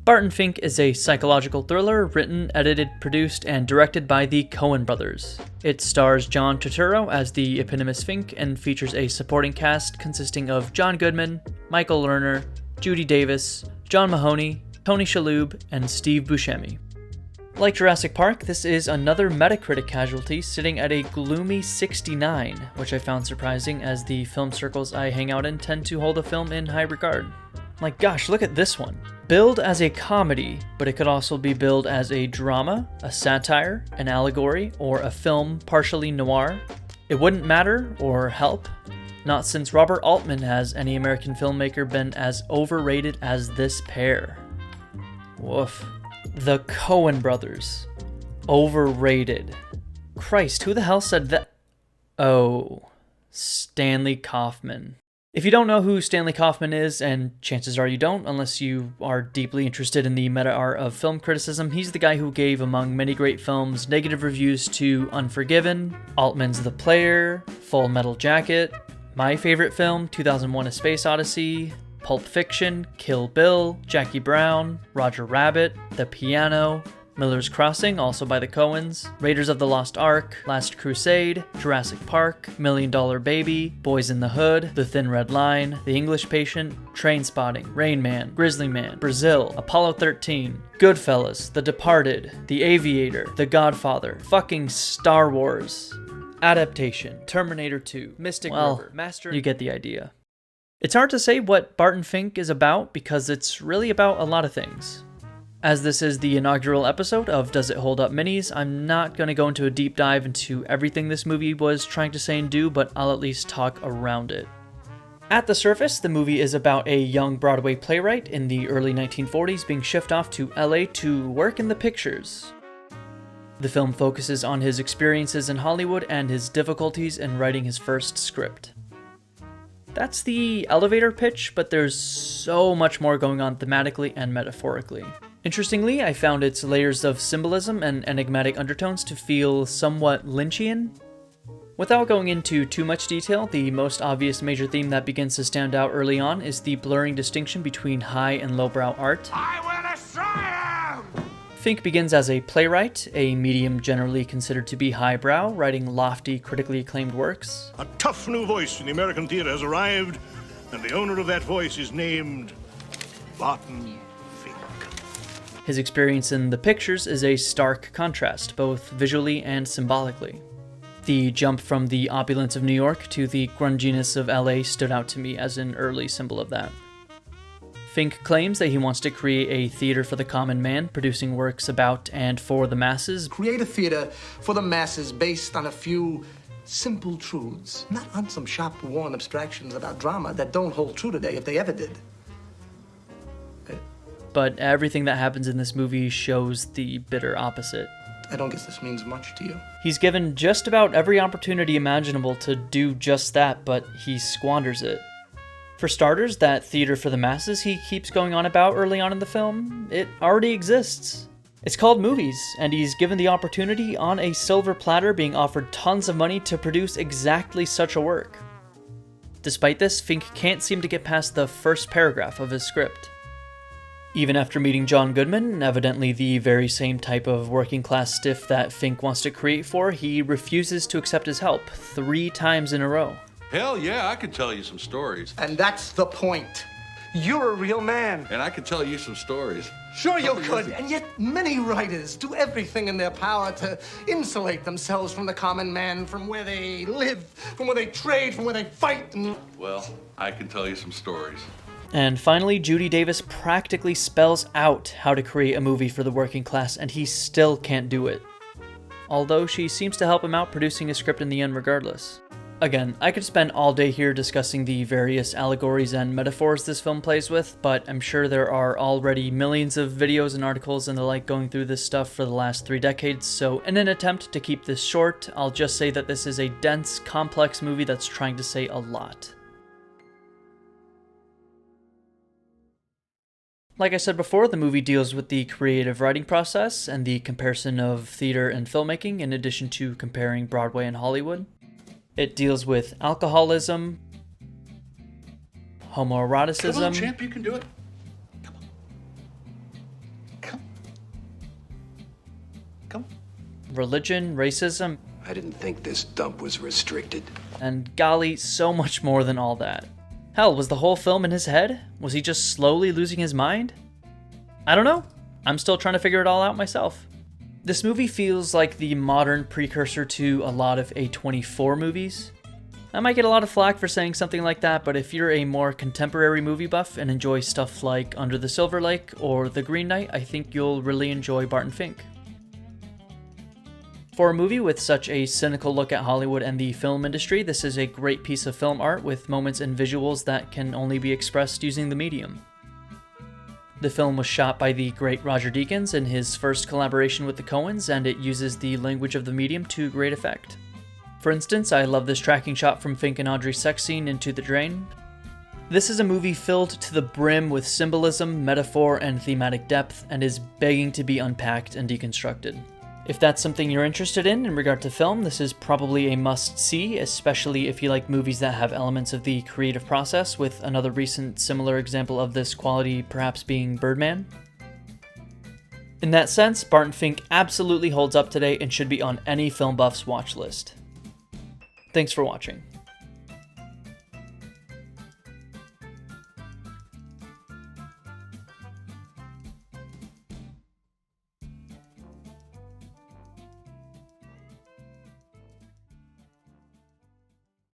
Barton Fink is a psychological thriller written, edited, produced, and directed by the Coen brothers. It stars John Turturro as the eponymous Fink and features a supporting cast consisting of John Goodman, Michael Lerner, Judy Davis, John Mahoney, Tony Shalhoub, and Steve Buscemi. Like Jurassic Park, this is another Metacritic casualty sitting at a gloomy 69, which I found surprising as the film circles I hang out in tend to hold a film in high regard. Like, gosh, look at this one. Billed as a comedy, but it could also be billed as a drama, a satire, an allegory, or a film partially noir. It wouldn't matter or help, not since Robert Altman has any American filmmaker been as overrated as this pair. Woof. The Coen brothers. Overrated. Christ, who the hell said that? Oh, Stanley Kaufman. If you don't know who Stanley Kaufman is, and chances are you don't unless you are deeply interested in the meta-art of film criticism, he's the guy who gave, among many great films, negative reviews to Unforgiven, Altman's The Player, Full Metal Jacket, my favorite film, 2001: A Space Odyssey, Pulp Fiction, Kill Bill, Jackie Brown, Roger Rabbit, The Piano, Miller's Crossing, also by the Coens, Raiders of the Lost Ark, Last Crusade, Jurassic Park, Million Dollar Baby, Boys in the Hood, The Thin Red Line, The English Patient, Trainspotting, Rain Man, Grizzly Man, Brazil, Apollo 13, Goodfellas, The Departed, The Aviator, The Godfather, fucking Star Wars, Adaptation, Terminator 2, Mystic River, Master... You get the idea. It's hard to say what Barton Fink is about because it's really about a lot of things. As this is the inaugural episode of Does It Hold Up Minis, I'm not going to go into a deep dive into everything this movie was trying to say and do, but I'll at least talk around it. At the surface, the movie is about a young Broadway playwright in the early 1940s being shipped off to LA to work in the pictures. The film focuses on his experiences in Hollywood and his difficulties in writing his first script. That's the elevator pitch, but there's so much more going on thematically and metaphorically. Interestingly, I found its layers of symbolism and enigmatic undertones to feel somewhat Lynchian. Without going into too much detail, the most obvious major theme that begins to stand out early on is the blurring distinction between high and lowbrow art. I will destroy him! Fink begins as a playwright, a medium generally considered to be highbrow, writing lofty, critically acclaimed works. A tough new voice in the American theater has arrived, and the owner of that voice is named Barton Fink. His experience in the pictures is a stark contrast, both visually and symbolically. The jump from the opulence of New York to the grunginess of LA stood out to me as an early symbol of that. Fink claims that he wants to create a theater for the common man, producing works about and for the masses. Create a theater for the masses based on a few simple truths, not on some shop-worn abstractions about drama that don't hold true today if they ever did. But everything that happens in this movie shows the bitter opposite. I don't guess this means much to you. He's given just about every opportunity imaginable to do just that, but he squanders it. For starters, that theater for the masses he keeps going on about early on in the film, it already exists. It's called movies, and he's given the opportunity on a silver platter, being offered tons of money to produce exactly such a work. Despite this, Fink can't seem to get past the first paragraph of his script. Even after meeting John Goodman, evidently the very same type of working-class stiff that Fink wants to create for, he refuses to accept his help 3 times in a row. Hell yeah, I could tell you some stories. And that's the point. You're a real man. And I could tell you some stories. Sure you could, and yet many writers do everything in their power to insulate themselves from the common man, from where they live, from where they trade, from where they fight. Well, I can tell you some stories. And finally, Judy Davis practically spells out how to create a movie for the working class, and he still can't do it. Although she seems to help him out producing a script in the end regardless. Again, I could spend all day here discussing the various allegories and metaphors this film plays with, but I'm sure there are already millions of videos and articles and the like going through this stuff for the last 3 decades, so in an attempt to keep this short, I'll just say that this is a dense, complex movie that's trying to say a lot. Like I said before, the movie deals with the creative writing process and the comparison of theater and filmmaking, in addition to comparing Broadway and Hollywood. It deals with alcoholism, homoeroticism, Come on, champ, you can do it. Come on. Come. religion, racism, I didn't think this dump was restricted. and golly, so much more than all that. Hell, was the whole film in his head? Was he just slowly losing his mind? I don't know. I'm still trying to figure it all out myself. This movie feels like the modern precursor to a lot of A24 movies. I might get a lot of flack for saying something like that, but if you're a more contemporary movie buff and enjoy stuff like Under the Silver Lake or The Green Knight, I think you'll really enjoy Barton Fink. For a movie with such a cynical look at Hollywood and the film industry, this is a great piece of film art with moments and visuals that can only be expressed using the medium. The film was shot by the great Roger Deakins in his first collaboration with the Coens, and it uses the language of the medium to great effect. For instance, I love this tracking shot from Fink and Audrey's sex scene Into the Drain. This is a movie filled to the brim with symbolism, metaphor, and thematic depth, and is begging to be unpacked and deconstructed. If that's something you're interested in regard to film, this is probably a must-see, especially if you like movies that have elements of the creative process, with another recent similar example of this quality perhaps being Birdman. In that sense, Barton Fink absolutely holds up today and should be on any film buff's watch list. Thanks for watching.